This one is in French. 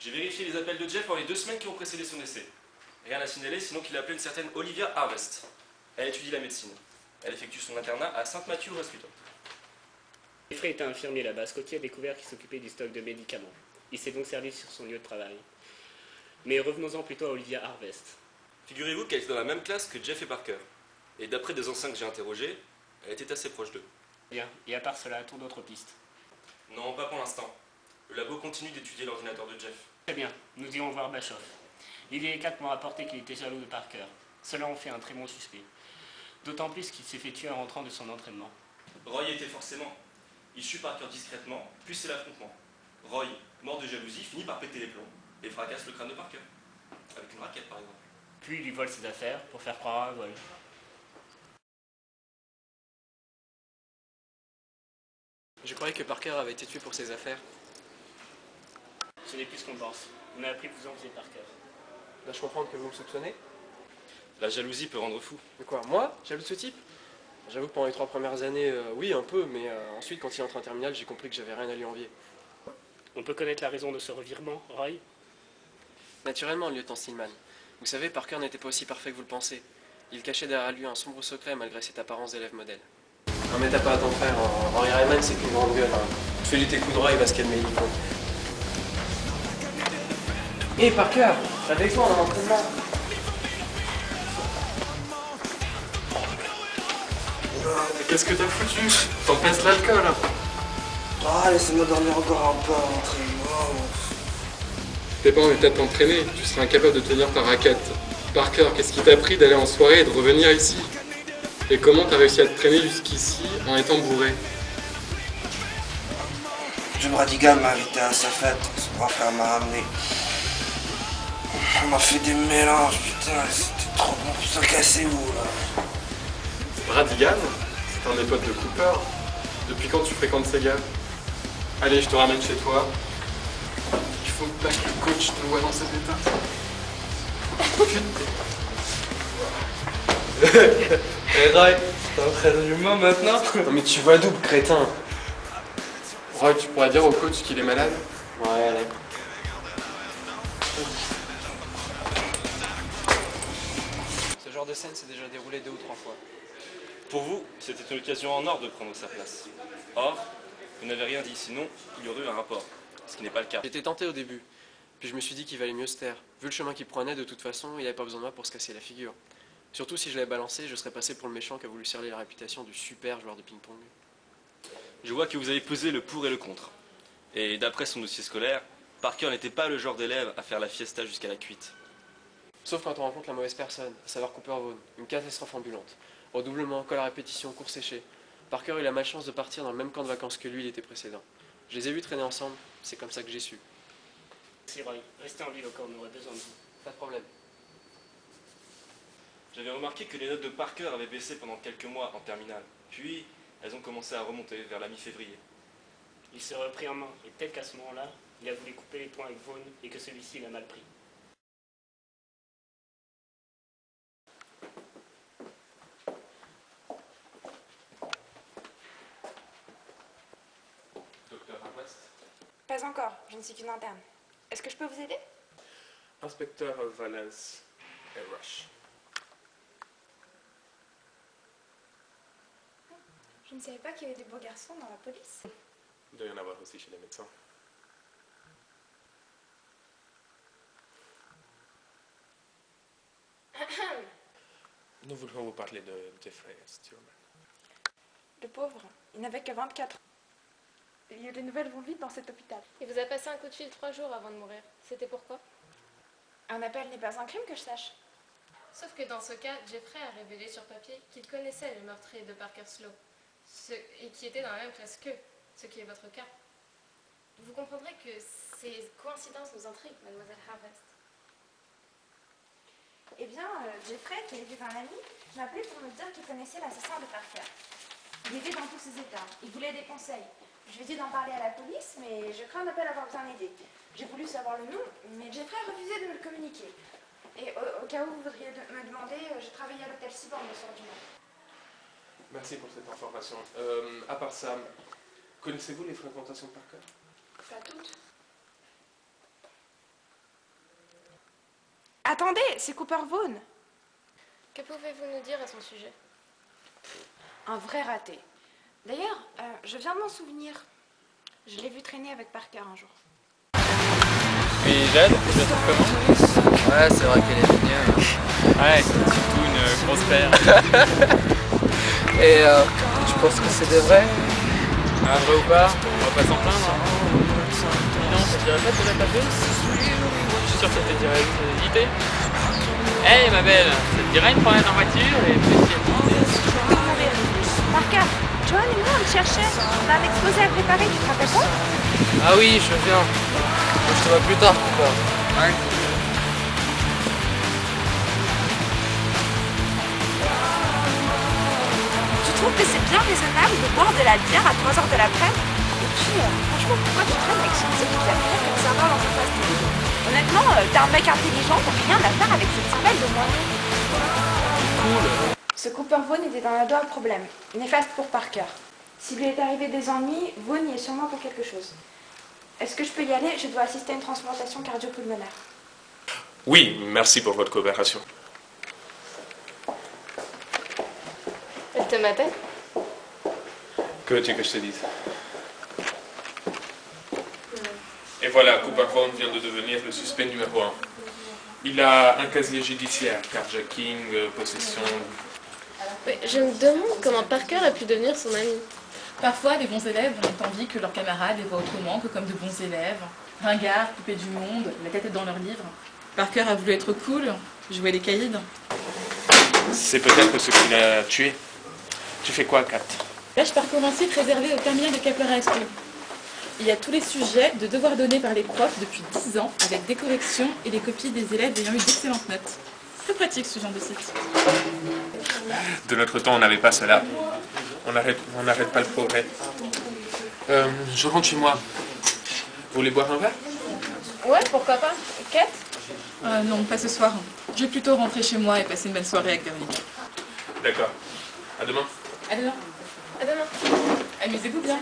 J'ai vérifié les appels de Jeff dans les 2 semaines qui ont précédé son décès. Rien à signaler, sinon qu'il a appelé une certaine Olivia Harvest. Elle étudie la médecine. Elle effectue son internat à St. Matthew Hospital. Jeffrey était infirmier là-bas. Scotty a découvert qu'il s'occupait du stock de médicaments. Il s'est donc servi sur son lieu de travail. Mais revenons-en plutôt à Olivia Harvest. Figurez-vous qu'elle était dans la même classe que Jeff et Parker. Et d'après des anciens que j'ai interrogés, elle était assez proche d'eux. Bien, et à part cela, a-t-on d'autres pistes? Non, pas pour l'instant. Le labo continue d'étudier l'ordinateur de Jeff. Très bien, nous irons voir Bashoff. Lily et Kat m'ont rapporté qu'il était jaloux de Parker. Cela en fait un très bon suspect. D'autant plus qu'il s'est fait tuer en rentrant de son entraînement. Roy était forcément. Il tue Parker discrètement, puis c'est l'affrontement. Roy, mort de jalousie, finit par péter les plombs et fracasse le crâne de Parker. Avec une raquette par exemple. Puis il lui vole ses affaires pour faire croire à un vol. Je croyais que Parker avait été tué pour ses affaires. Ce n'est plus ce qu'on pense. On a appris que vous en faisiez Parker. Dois-je comprendre que vous me soupçonnez? La jalousie peut rendre fou. Mais quoi, moi? Jaloux de ce type? J'avoue que pendant les 3 premières années, oui, un peu, mais ensuite, quand il entre en terminale, j'ai compris que j'avais rien à lui envier. On peut connaître la raison de ce revirement, Roy? Naturellement, lieutenant Stillman. Vous savez, Parker n'était pas aussi parfait que vous le pensez. Il cachait derrière lui un sombre secret malgré cette apparence d'élève modèle. Non mais t'as pas à t'en faire, Henry Rayman c'est qu'une grande gueule. Fais-lui tes coups de Roy, il va se calmer, il compte. Hé Parker, t'as avec toi, on a un entraînement. Mais qu'est-ce que t'as foutu? T'en passes l'alcool. Ah, laissez-moi dormir encore un peu avant l'entraînement. T'es pas en état de t'entraîner, tu seras incapable de tenir ta raquette. Parker, qu'est-ce qui t'a pris d'aller en soirée et de revenir ici? Et comment t'as réussi à te traîner jusqu'ici en étant bourré? Jim Radigan m'a invité à sa fête, son grand frère m'a ramené. On m'a fait des mélanges, putain, c'était trop bon pour se casser où là. Radigan? C'est un des potes de Cooper. Depuis quand tu fréquentes ces gars? Allez, je te ramène chez toi. Il faut pas que le coach te voie dans cet état. Hé Roy, t'es en train d'humain maintenant? Non mais tu vois double, crétin. Roy, tu pourrais dire au coach qu'il est malade? Ouais, allez. Ce genre de scène s'est déjà déroulé 2 ou 3 fois. Pour vous, c'était une occasion en or de prendre sa place. Or, vous n'avez rien dit, sinon il y aurait eu un rapport. Ce qui n'est pas le cas. J'étais tenté au début, puis je me suis dit qu'il valait mieux se taire. Vu le chemin qu'il prenait, de toute façon, il n'avait pas besoin de moi pour se casser la figure. Surtout si je l'avais balancé, je serais passé pour le méchant qui a voulu serrer la réputation du super joueur de ping-pong. Je vois que vous avez pesé le pour et le contre. Et d'après son dossier scolaire, Parker n'était pas le genre d'élève à faire la fiesta jusqu'à la cuite. Sauf quand on rencontre la mauvaise personne, à savoir Cooper Vaughn, une catastrophe ambulante. Redoublement, colle à répétition, cours séchés. Parker a eu la malchance de partir dans le même camp de vacances que lui l'été précédent. Je les ai vus traîner ensemble, c'est comme ça que j'ai su. Si Roy, restez en ville au cas où on aurait besoin de vous. Pas de problème. J'avais remarqué que les notes de Parker avaient baissé pendant quelques mois en terminale. Puis, elles ont commencé à remonter vers la mi-février. Il s'est repris en main, et peut-être qu'à ce moment-là, il a voulu couper les points avec Vaughn et que celui-ci l'a mal pris. Docteur Harvest? Pas encore, je ne suis qu'une interne. Est-ce que je peux vous aider? Inspecteur Valens et Rush. Je ne savais pas qu'il y avait des beaux garçons dans la police. Il doit y en avoir aussi chez les médecins. Nous voulons vous parler de Jeffrey Stillman. Le pauvre, il n'avait que 24 ans. Les nouvelles vont vite dans cet hôpital. Il vous a passé un coup de fil 3 jours avant de mourir. C'était pourquoi? Un appel n'est pas un crime que je sache. Sauf que dans ce cas, Jeffrey a révélé sur papier qu'il connaissait le meurtrier de Parker Slowe et qui était dans la même classe qu'eux, ce qui est votre cas. Vous comprendrez que ces coïncidences nous intriguent, mademoiselle Harvest. Eh bien, Jeffrey, qui était un ami, m'a appelé pour me dire qu'il connaissait l'assassin de Parker. Il était dans tous ses états. Il voulait des conseils. Je lui ai dit d'en parler à la police, mais je crains ne pas l'avoir bien aidé. J'ai voulu savoir le nom, mais Jeffrey a refusé de me le communiquer. Et au cas où vous voudriez me demander, je travaillais à l'hôtel Cyborg le soir du mois. Merci pour cette information. À part ça, connaissez-vous les fréquentations de Parker? Pas toutes. Attendez, c'est Cooper Vaughn. Que pouvez-vous nous dire à son sujet? Un vrai raté. D'ailleurs, je viens de m'en souvenir. Je l'ai vu traîner avec Parker un jour. Et Jade, tu la trouves comment? Ouais, c'est vrai qu'elle est mignonne. Ouais, surtout une grosse paire. Et tu penses que c'est des vrais? Ah, vrai ou pas? On va pas s'en plaindre. Dis non, ça te dirait pas de te la taper? Je suis sûr que ça te dirait une visiter. Hey ma belle, ça te dirait une promenade en voiture et puis Parker, Johan et moi on le cherchait. On a un exposé à préparer, tu te rappelles pas? Ah oui, je viens. Je te vois plus tard, quoi. Ouais. Tu trouves que c'est bien raisonnable de boire de la bière à 3h de l'après-midi? Et puis, franchement, pourquoi tu traînes avec ce type qui t'a fait comme ça dans un fast food? Honnêtement, t'es un mec intelligent, t'as rien à faire avec cette cervelle de moi. Cool. Ce Cooper Vaughn était dans la dos à problème, néfaste pour Parker. S'il lui est arrivé des ennuis, Vaughn y est sûrement pour quelque chose. Est-ce que je peux y aller? Je dois assister à une transplantation cardio-pulmonaire. Oui, merci pour votre coopération. Elle te matait? Que veux-tu que je te dise? Et voilà, Cooper Vaughn vient de devenir le suspect numéro 1. Il a un casier judiciaire, carjacking, possession... Oui, je me demande comment Parker a pu devenir son ami. Parfois, les bons élèves ont envie que leurs camarades les voient autrement que comme de bons élèves. Ringards, poupées du monde, la tête dans leurs livres. Parker a voulu être cool, jouer les caïds. C'est peut-être ce qui l'a tué. Tu fais quoi, Kat? Là, je parcours un site réservé au terminal de Kepler High. Il y a tous les sujets de devoirs donnés par les profs depuis 10 ans, avec des corrections et des copies des élèves ayant eu d'excellentes notes. Très pratique ce genre de site. De notre temps, on n'avait pas cela. On n'arrête pas le progrès. Je rentre chez moi. Vous voulez boire un verre? Ouais, pourquoi pas. Quête? Non, pas ce soir. Je vais plutôt rentrer chez moi et passer une belle soirée avec Véronique. D'accord. À demain. À demain. À demain. Amusez-vous bien.